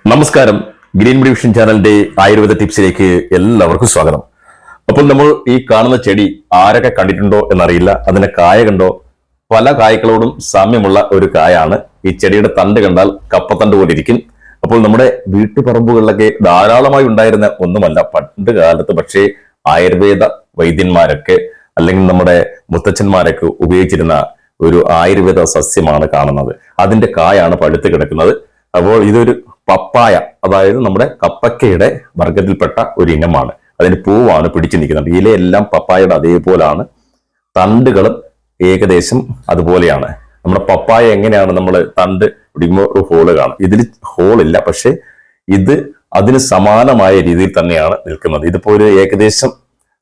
നമസ്കാരം. ഗ്രീൻ ബ്യൂഷൻ ചാനലിന്റെ ആയുർവേദ ടിപ്സിലേക്ക് എല്ലാവർക്കും സ്വാഗതം. അപ്പോൾ നമ്മൾ ഈ കാണുന്ന ചെടി ആരൊക്കെ കണ്ടിട്ടുണ്ടോ എന്നറിയില്ല. അതിന്റെ കായ കണ്ടോ? പല കായ്ക്കളോടും സാമ്യമുള്ള ഒരു കായാണ്. ഈ ചെടിയുടെ തണ്ട് കണ്ടാൽ കപ്പത്തണ്ട് പോലെ ഇരിക്കും. അപ്പോൾ നമ്മുടെ വീട്ടുപറമ്പുകളിലൊക്കെ ധാരാളമായി ഉണ്ടായിരുന്ന ഒന്നുമല്ല പണ്ട് കാലത്ത്. പക്ഷേ ആയുർവേദ വൈദ്യന്മാരൊക്കെ അല്ലെങ്കിൽ നമ്മുടെ മുത്തച്ഛന്മാരൊക്കെ ഉപയോഗിച്ചിരുന്ന ഒരു ആയുർവേദ സസ്യമാണ് കാണുന്നത്. അതിന്റെ കായാണ് പഴുത്ത് കിടക്കുന്നത്. അപ്പോൾ ഇതൊരു പപ്പായ, അതായത് നമ്മുടെ കപ്പക്കയുടെ വർഗത്തിൽപ്പെട്ട ഒരു ഇനമാണ്. അതിന്റെ പൂവാണ് പിടിച്ചു നിൽക്കുന്നത്. ഇലയെല്ലാം പപ്പായയുടെ അതേപോലാണ്, തണ്ടുകളും ഏകദേശം അതുപോലെയാണ്. നമ്മുടെ പപ്പായ എങ്ങനെയാണ് നമ്മൾ തണ്ട് പിടിക്കുമ്പോൾ ഒരു ഹോള് കാണും, ഇതിൽ ഹോളില്ല. പക്ഷെ ഇത് അതിന് സമാനമായ രീതിയിൽ തന്നെയാണ് നിൽക്കുന്നത്. ഇതിപ്പോ ഒരു ഏകദേശം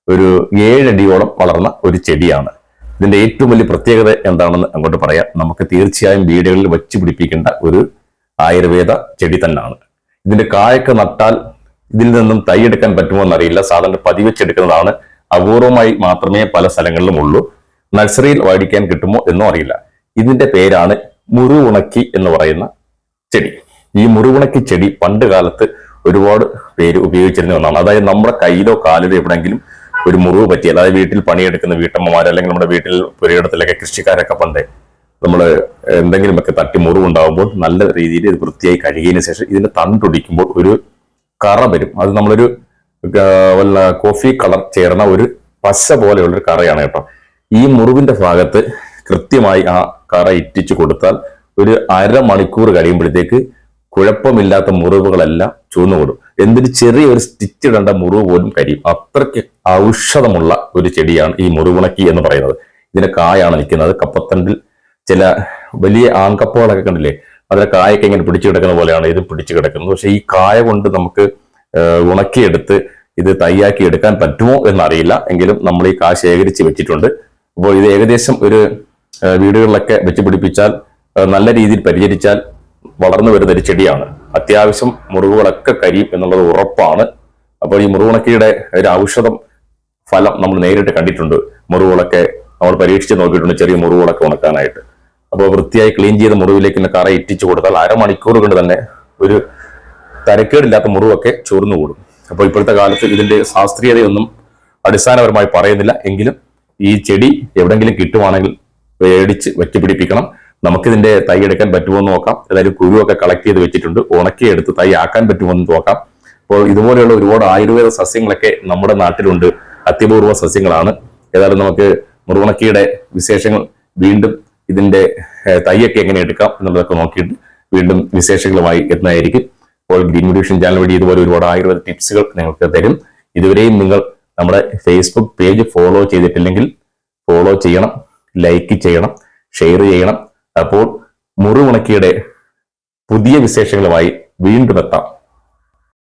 ഒരു 7 അടിയോളം വളർന്ന ഒരു ചെടിയാണ്. ഇതിന്റെ ഏറ്റവും വലിയ പ്രത്യേകത എന്താണെന്ന് അങ്ങോട്ട് പറയാം. നമുക്ക് തീർച്ചയായും വീടുകളിൽ വെച്ച് പിടിപ്പിക്കേണ്ട ഒരു ആയുർവേദ ചെടി തന്നെയാണ്. ഇതിന്റെ കായൊക്കെ നട്ടാൽ ഇതിൽ നിന്നും തൈ എടുക്കാൻ പറ്റുമോ എന്നറിയില്ല. സാധാരണ പതിവെച്ചെടുക്കുന്നതാണ്. അപൂർവമായി മാത്രമേ പല സ്ഥലങ്ങളിലും ഉള്ളൂ. നഴ്സറിയിൽ മേടിക്കാൻ കിട്ടുമോ എന്നും അറിയില്ല. ഇതിന്റെ പേരാണ് മുറിവുണക്കി എന്ന് പറയുന്ന ചെടി. ഈ മുറിവുണക്കി ചെടി പണ്ട് കാലത്ത് ഒരുപാട് പേര് ഉപയോഗിച്ചിരുന്ന ഒന്നാണ്. അതായത് നമ്മുടെ കയ്യിലോ കാലിലോ എവിടെയെങ്കിലും ഒരു മുറിവ് പറ്റി, അതായത് വീട്ടിൽ പണിയെടുക്കുന്ന വീട്ടമ്മമാർ അല്ലെങ്കിൽ നമ്മുടെ വീട്ടിൽ പുരയിടത്തിലൊക്കെ കൃഷിക്കാരൊക്കെ പണ്ടേ നമ്മൾ എന്തെങ്കിലുമൊക്കെ തട്ടി മുറിവുണ്ടാകുമ്പോൾ നല്ല രീതിയിൽ ഇത് വൃത്തിയായി കഴുകിയതിനു ശേഷം ഇതിന്റെ തണ്ടൊടിക്കുമ്പോൾ ഒരു കറ വരും. അത് നമ്മളൊരു കോഫി കളർ ചേർന്ന ഒരു പശ പോലെയുള്ള ഒരു കറയാണ് കേട്ടോ. ഈ മുറിവിന്റെ ഭാഗത്ത് കൃത്യമായി ആ കറ ഇറ്റിച്ചു കൊടുത്താൽ ഒരു അരമണിക്കൂർ കഴിയുമ്പോഴത്തേക്ക് കുഴപ്പമില്ലാത്ത മുറിവുകളെല്ലാം ചുവന്നുകൂടും. എന്തിന് ചെറിയൊരു സ്റ്റിച്ച് ഇടേണ്ട മുറിവ് പോലും കരിയും. അത്രയ്ക്ക് ഔഷധമുള്ള ഒരു ചെടിയാണ് ഈ മുറിവുണക്കി എന്ന് പറയുന്നത്. ഇതിന്റെ കായാണ് നിൽക്കുന്നത്. കപ്പത്തണ്ടിൽ ചില വലിയ ആങ്കപ്പുകളൊക്കെ കണ്ടില്ലേ, അതിലെ കായൊക്കെ ഇങ്ങനെ പിടിച്ചു കിടക്കുന്ന പോലെയാണ് ഇത് പിടിച്ചു കിടക്കുന്നത്. പക്ഷെ ഈ കായ കൊണ്ട് നമുക്ക് ഉണക്കിയെടുത്ത് ഇത് തയ്യാക്കി എടുക്കാൻ പറ്റുമോ എന്നറിയില്ല. എങ്കിലും നമ്മൾ ഈ കായ ശേഖരിച്ച് വെച്ചിട്ടുണ്ട്. അപ്പോൾ ഇത് ഏകദേശം ഒരു വീടുകളിലൊക്കെ വെച്ച് പിടിപ്പിച്ചാൽ നല്ല രീതിയിൽ പരിചരിച്ചാൽ വളർന്നു വരുന്ന ഒരു ചെടിയാണ്. അത്യാവശ്യം മുറിവുകളൊക്കെ കരിയും എന്നുള്ളത് ഉറപ്പാണ്. അപ്പോൾ ഈ മുറിവുണക്കിയുടെ ഒരു ഔഷധം ഫലം നമ്മൾ നേരിട്ട് കണ്ടിട്ടുണ്ട്. മുറിവുകളൊക്കെ നമ്മൾ പരീക്ഷിച്ച് നോക്കിയിട്ടുണ്ട്, ചെറിയ മുറിവുകളൊക്കെ ഉണക്കാനായിട്ട്. അപ്പോൾ വൃത്തിയായി ക്ലീൻ ചെയ്ത മുറിവിലേക്ക് കറ ഇറ്റിച്ചു കൊടുത്താൽ അരമണിക്കൂർ കൊണ്ട് തന്നെ ഒരു തരക്കേടില്ലാത്ത മുറിവൊക്കെ ചൊറിഞ്ഞു കൂടും. അപ്പോൾ ഇപ്പോഴത്തെ കാലത്ത് ഇതിന്റെ ശാസ്ത്രീയതയൊന്നും അടിസ്ഥാനപരമായി പറയുന്നില്ല. എങ്കിലും ഈ ചെടി എവിടെങ്കിലും കിട്ടുവാണെങ്കിൽ മേടിച്ച് വെച്ചുപിടിപ്പിക്കണം. നമുക്കിതിന്റെ തൈ എടുക്കാൻ പറ്റുമോ എന്ന് നോക്കാം. ഏതായാലും കുരുവൊക്കെ കളക്ട് ചെയ്ത് വെച്ചിട്ടുണ്ട്. ഉണക്കിയെടുത്ത് തൈ ആക്കാൻ പറ്റുമോ എന്ന് നോക്കാം. അപ്പോൾ ഇതുപോലെയുള്ള ഒരുപാട് ആയുർവേദ സസ്യങ്ങളൊക്കെ നമ്മുടെ നാട്ടിലുണ്ട്. അത്യപൂർവ സസ്യങ്ങളാണ്. ഏതായാലും നമുക്ക് മുറിവുണക്കിയുടെ വിശേഷങ്ങൾ വീണ്ടും ഇതിന്റെ തൈയൊക്കെ എങ്ങനെ എടുക്കാം എന്നുള്ളതൊക്കെ നോക്കിയിട്ട് വീണ്ടും വിശേഷങ്ങളുമായി എത്തുന്നതായിരിക്കും. അപ്പോൾ ഗ്രീൻ ബ്യൂഷൻ ചാനൽ വഴി ഇതുപോലെ ഒരുപാട് ആയുർവേദ ടിപ്സുകൾ നിങ്ങൾക്ക് തരും. ഇതുവരെയും നിങ്ങൾ നമ്മുടെ ഫേസ്ബുക്ക് പേജ് ഫോളോ ചെയ്തിട്ടില്ലെങ്കിൽ ഫോളോ ചെയ്യണം, ലൈക്ക് ചെയ്യണം, ഷെയർ ചെയ്യണം. അപ്പോൾ മുറിവുണക്കിയുടെ പുതിയ വിശേഷങ്ങളുമായി വീണ്ടും എത്താം.